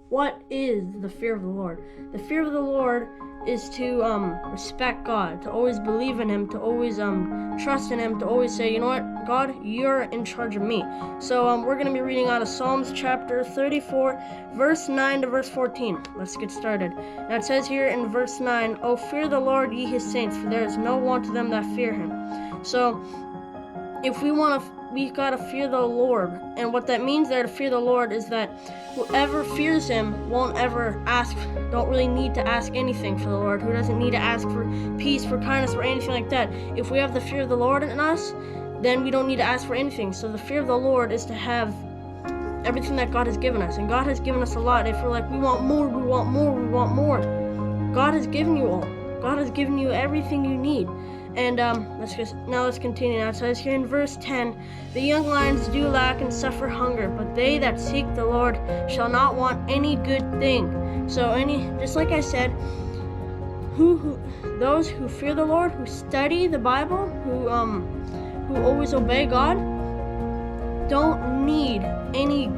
what is the fear of the Lord? The fear of the Lord is to respect God, to always believe in him, to always trust in him, to always say, you know what, God, you're in charge of me. So we're going to be reading out of Psalms chapter 34, verse 9 to verse 14. Let's get started. Now it says here in verse 9, "O fear the Lord, ye his saints, for there is no want to them that fear him." So if we gotta fear the Lord. And what that means there, to fear the Lord, is that whoever fears him don't really need to ask anything for the Lord, who doesn't need to ask for peace, for kindness, or anything like that. If we have the fear of the Lord in us, then we don't need to ask for anything. So the fear of the Lord is to have everything that God has given us. And God has given us a lot. If we're like, we want more, we want more, we want more, God has given you all. God has given you everything you need. And let's continue. Now it says here in verse 10, "The young lions do lack and suffer hunger, but they that seek the Lord shall not want any good thing." So just like I said, those who fear the Lord, who study the Bible, who always obey God, don't need any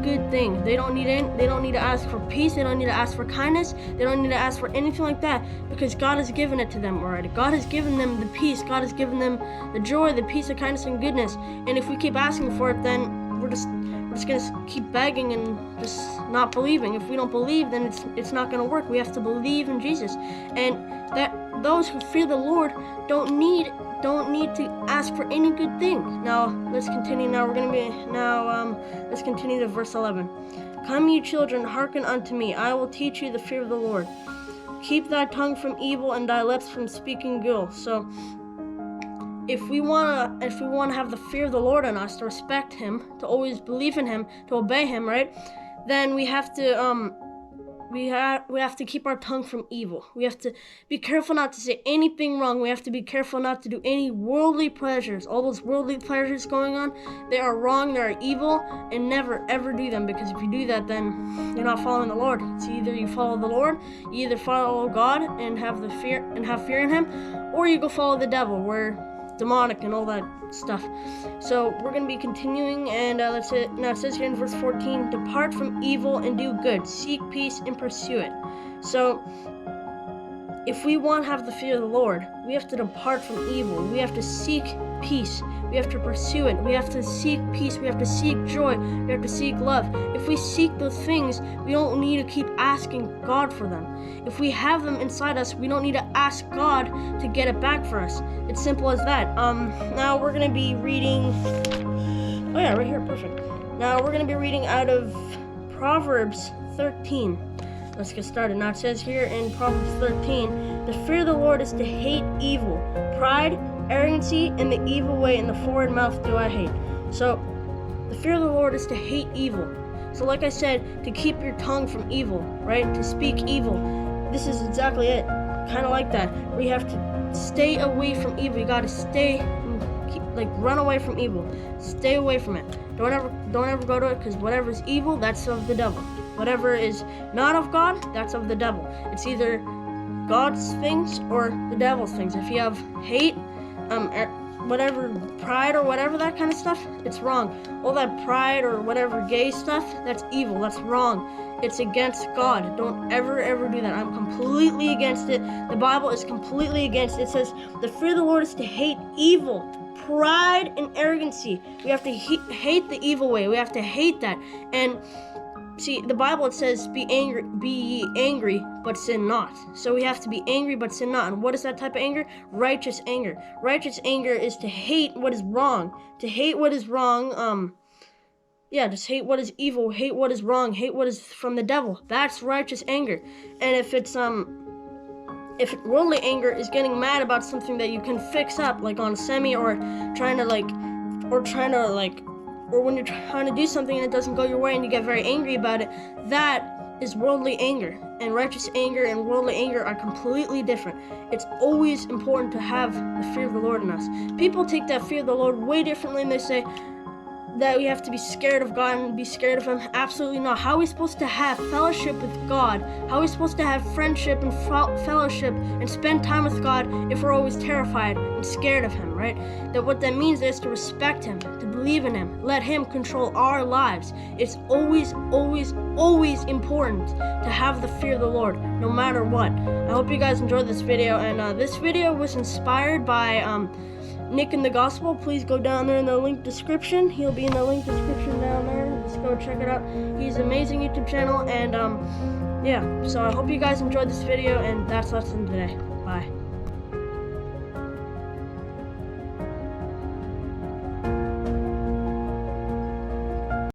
good thing. They don't need to ask for peace. They don't need to ask for kindness. They don't need to ask for anything like that, because God has given it to them already. God has given them the peace. God has given them the joy, the peace, the kindness, and goodness. And if we keep asking for it, then we're just gonna keep begging and just not believing. If we don't believe, then it's not gonna work. We have to believe in Jesus, and that those who fear the Lord don't need to ask for any good thing. Now let's continue. Let's continue to verse 11. "Come, ye children, hearken unto me. I will teach you the fear of the Lord. Keep thy tongue from evil and thy lips from speaking guile." So if we wanna have the fear of the Lord in us, to respect him, to always believe in him, to obey him, right? Then we have to keep our tongue from evil. We have to be careful not to say anything wrong. We have to be careful not to do any worldly pleasures. All those worldly pleasures going on, they are wrong, they are evil, and never ever do them, because if you do that, then you're not following the Lord. It's either you follow the Lord, you either follow God and have fear in him, or you go follow the devil, where demonic and all that stuff. So we're going to be continuing, and now it says here in verse 14, "Depart from evil and do good, seek peace and pursue it." So if we want to have the fear of the Lord, we have to depart from evil. We have to seek peace. We have to pursue it. We have to seek peace. We have to seek joy. We have to seek love. If we seek those things, we don't need to keep asking God for them. If we have them inside us, we don't need to ask God to get it back for us. It's simple as that. Now we're going to be reading... Oh yeah, right here, perfect. Now we're going to be reading out of Proverbs 13. Let's get started. Now it says here in Proverbs 13, "The fear of the Lord is to hate evil. Pride, arrogancy, and the evil way in the forward mouth do I hate." So the fear of the Lord is to hate evil. So like I said, to keep your tongue from evil, right? To speak evil. This is exactly it. Kind of like that. We have to stay away from evil. You gotta run away from evil. Stay away from it. Don't ever go to it, because whatever is evil, that's of the devil. Whatever is not of God, that's of the devil. It's either God's things or the devil's things. If you have hate, whatever, pride or whatever, that kind of stuff, it's wrong. All that pride or whatever gay stuff, that's evil, that's wrong. It's against God. Don't ever do that. I'm completely against it. The Bible is completely against it. It says the fear of the Lord is to hate evil, pride, and arrogancy. We have to hate the evil way. We have to hate that. And see, the Bible, it says, be ye angry, but sin not. So we have to be angry, but sin not. And what is that type of anger? Righteous anger. Righteous anger is to hate what is wrong. To hate what is wrong, just hate what is evil, hate what is wrong, hate what is from the devil. That's righteous anger. And if worldly anger is getting mad about something that you can fix up, like on a semi, or when you're trying to do something and it doesn't go your way and you get very angry about it, that is worldly anger. And righteous anger and worldly anger are completely different. It's always important to have the fear of the Lord in us. People take that fear of the Lord way differently, and they say that we have to be scared of God and be scared of him. Absolutely not. How are we supposed to have fellowship with God? How are we supposed to have friendship and fellowship and spend time with God if we're always terrified and scared of him, right? That what that means is to respect him, to believe in him, let him control our lives. It's always always important to have the fear of the Lord, no matter what. I hope you guys enjoyed this video, and this video was inspired by Nick in the Gospel. Please go down there in the link description. He'll be in the link description down there. Just go check it out. He's an amazing YouTube channel, and yeah, so I hope you guys enjoyed this video, and that's lesson today. Bye.